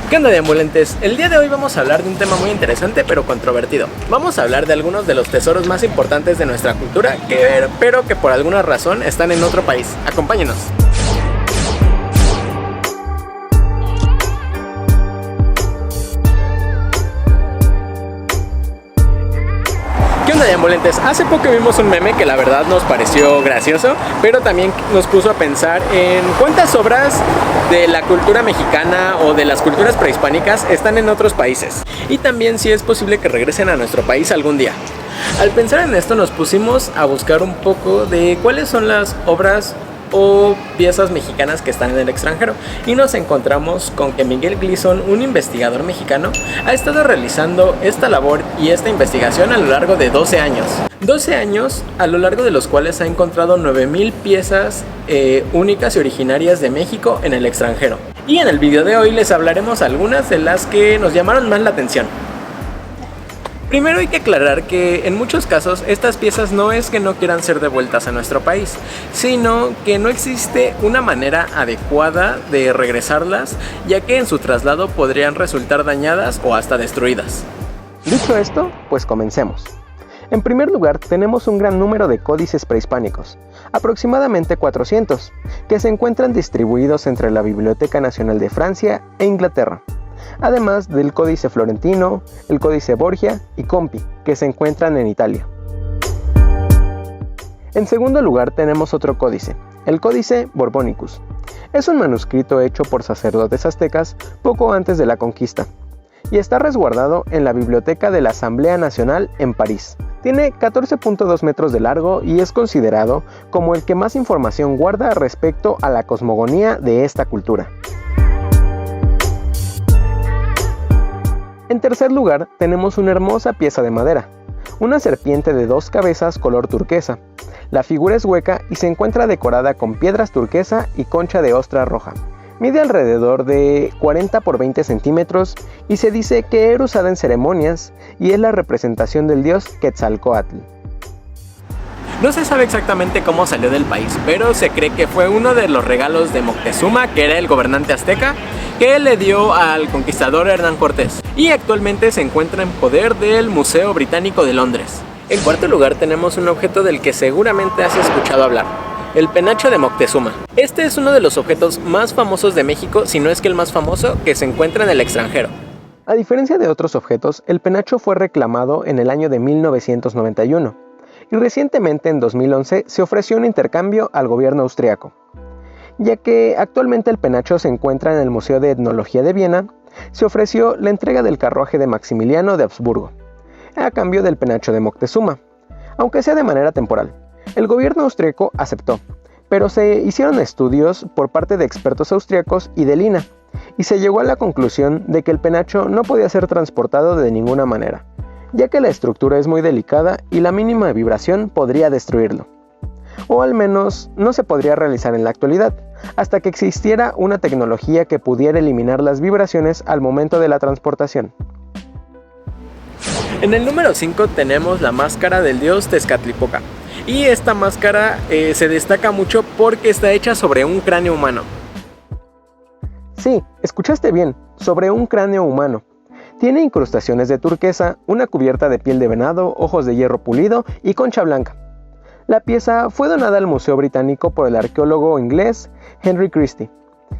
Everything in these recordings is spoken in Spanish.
¿Qué onda, deambulante? El día de hoy vamos a hablar de un tema muy interesante pero controvertido. Vamos a hablar de algunos de los tesoros más importantes de nuestra cultura, pero que por alguna razón están en otro país. Acompáñenos. ¿Qué onda, deambulante? Hace poco vimos un meme que la verdad nos pareció gracioso, pero también nos puso a pensar en cuántas obras de la cultura mexicana o de las culturas prehispánicas están en otros países, y también si es posible que regresen a nuestro país algún día. Al pensar en esto nos pusimos a buscar un poco de cuáles son las obras o piezas mexicanas que están en el extranjero, y nos encontramos con que Miguel Glisson, un investigador mexicano, ha estado realizando esta labor y esta investigación a lo largo de 12 años. 12 años a lo largo de los cuales ha encontrado 9000 piezas únicas y originarias de México en el extranjero. Y en el video de hoy les hablaremos algunas de las que nos llamaron más la atención. Primero hay que aclarar que en muchos casos estas piezas no es que no quieran ser devueltas a nuestro país, sino que no existe una manera adecuada de regresarlas, ya que en su traslado podrían resultar dañadas o hasta destruidas. Dicho esto, pues comencemos. En primer lugar, tenemos un gran número de códices prehispánicos, aproximadamente 400, que se encuentran distribuidos entre la Biblioteca Nacional de Francia e Inglaterra, además del Códice Florentino, el Códice Borgia y Compi, que se encuentran en Italia. En segundo lugar tenemos otro códice, el Códice Borbonicus. Es un manuscrito hecho por sacerdotes aztecas poco antes de la conquista, y está resguardado en la Biblioteca de la Asamblea Nacional en París. Tiene 14.2 metros de largo y es considerado como el que más información guarda respecto a la cosmogonía de esta cultura. En tercer lugar, tenemos una hermosa pieza de madera, una serpiente de 2 cabezas color turquesa. La figura es hueca y se encuentra decorada con piedras turquesa y concha de ostra roja. Mide alrededor de 40 por 20 centímetros y se dice que era usada en ceremonias y es la representación del dios Quetzalcóatl. No se sabe exactamente cómo salió del país, pero se cree que fue uno de los regalos de Moctezuma, que era el gobernante azteca, que le dio al conquistador Hernán Cortés, y actualmente se encuentra en poder del Museo Británico de Londres. En cuarto lugar tenemos un objeto del que seguramente has escuchado hablar, el penacho de Moctezuma. Este es uno de los objetos más famosos de México, si no es que el más famoso, que se encuentra en el extranjero. A diferencia de otros objetos, el penacho fue reclamado en el año de 1991. Y recientemente, en 2011, se ofreció un intercambio al gobierno austriaco. Ya que actualmente el penacho se encuentra en el Museo de Etnología de Viena, se ofreció la entrega del carruaje de Maximiliano de Habsburgo, a cambio del penacho de Moctezuma, aunque sea de manera temporal. El gobierno austriaco aceptó, pero se hicieron estudios por parte de expertos austriacos y del INAH, y se llegó a la conclusión de que el penacho no podía ser transportado de ninguna manera, ya que la estructura es muy delicada y la mínima vibración podría destruirlo. O al menos no se podría realizar en la actualidad, hasta que existiera una tecnología que pudiera eliminar las vibraciones al momento de la transportación. En el número 5 tenemos la máscara del dios Tezcatlipoca, y esta máscara se destaca mucho porque está hecha sobre un cráneo humano. Sí, escuchaste bien, sobre un cráneo humano. Tiene incrustaciones de turquesa, una cubierta de piel de venado, ojos de hierro pulido y concha blanca. La pieza fue donada al Museo Británico por el arqueólogo inglés Henry Christie,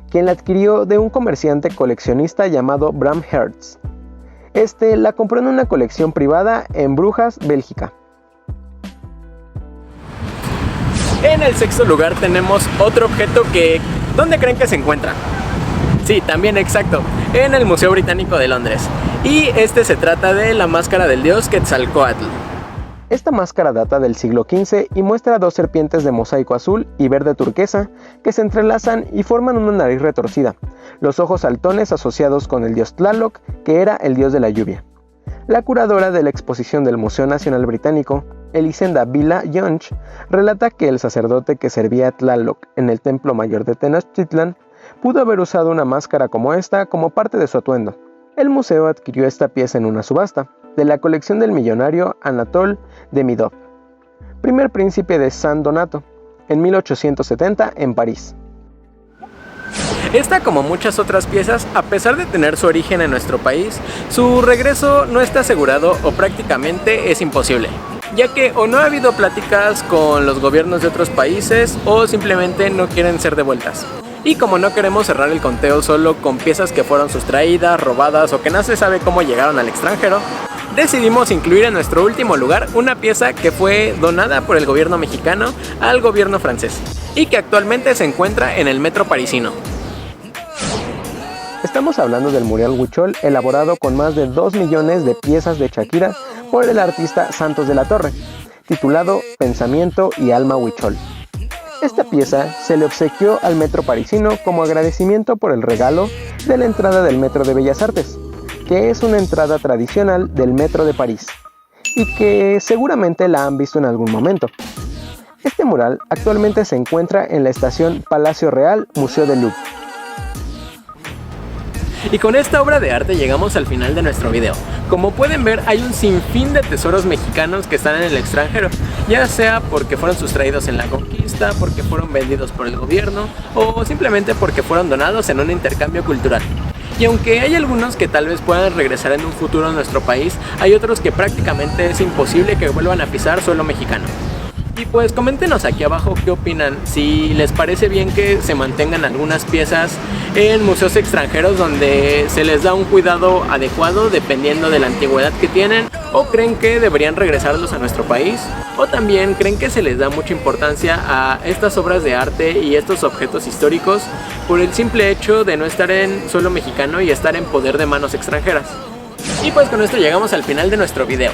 quien la adquirió de un comerciante coleccionista llamado Bram Hertz. Este la compró en una colección privada en Brujas, Bélgica. En el sexto lugar tenemos otro objeto que... ¿dónde creen que se encuentra? Sí, también exacto, en el Museo Británico de Londres. Y se trata de la máscara del dios Quetzalcóatl. Esta máscara data del siglo XV y muestra 2 serpientes de mosaico azul y verde turquesa que se entrelazan y forman una nariz retorcida, los ojos saltones asociados con el dios Tlaloc, que era el dios de la lluvia. La curadora de la exposición del Museo Nacional Británico, Elisenda Vila Yonch, relata que el sacerdote que servía a Tlaloc en el Templo Mayor de Tenochtitlan pudo haber usado una máscara como esta como parte de su atuendo. El museo adquirió esta pieza en una subasta, de la colección del millonario Anatole Demidov, primer príncipe de San Donato, en 1870 en París. Esta, como muchas otras piezas, a pesar de tener su origen en nuestro país, su regreso no está asegurado o prácticamente es imposible, ya que o no ha habido pláticas con los gobiernos de otros países o simplemente no quieren ser devueltas. Y como no queremos cerrar el conteo solo con piezas que fueron sustraídas, robadas o que no se sabe cómo llegaron al extranjero, decidimos incluir en nuestro último lugar una pieza que fue donada por el gobierno mexicano al gobierno francés y que actualmente se encuentra en el metro parisino. Estamos hablando del mural Huichol, elaborado con más de 2 millones de piezas de Shakira por el artista Santos de la Torre, titulado Pensamiento y Alma Huichol. Esta pieza se le obsequió al metro parisino como agradecimiento por el regalo de la entrada del Metro de Bellas Artes, que es una entrada tradicional del metro de París, y que seguramente la han visto en algún momento. Este mural actualmente se encuentra en la estación Palacio Real, Museo del Louvre. Y con esta obra de arte llegamos al final de nuestro video. Como pueden ver, hay un sinfín de tesoros mexicanos que están en el extranjero, ya sea porque fueron sustraídos en la conquista, porque fueron vendidos por el gobierno o simplemente porque fueron donados en un intercambio cultural. Y aunque hay algunos que tal vez puedan regresar en un futuro a nuestro país, hay otros que prácticamente es imposible que vuelvan a pisar suelo mexicano. Y pues coméntenos aquí abajo qué opinan, si les parece bien que se mantengan algunas piezas en museos extranjeros donde se les da un cuidado adecuado dependiendo de la antigüedad que tienen, o creen que deberían regresarlos a nuestro país, o también creen que se les da mucha importancia a estas obras de arte y estos objetos históricos por el simple hecho de no estar en suelo mexicano y estar en poder de manos extranjeras. Y pues con esto llegamos al final de nuestro video.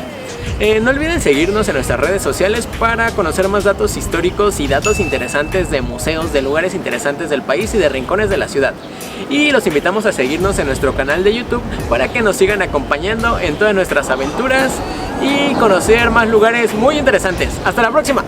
No olviden seguirnos en nuestras redes sociales para conocer más datos históricos y datos interesantes de museos, de lugares interesantes del país y de rincones de la ciudad. Y los invitamos a seguirnos en nuestro canal de YouTube para que nos sigan acompañando en todas nuestras aventuras y conocer más lugares muy interesantes. ¡Hasta la próxima!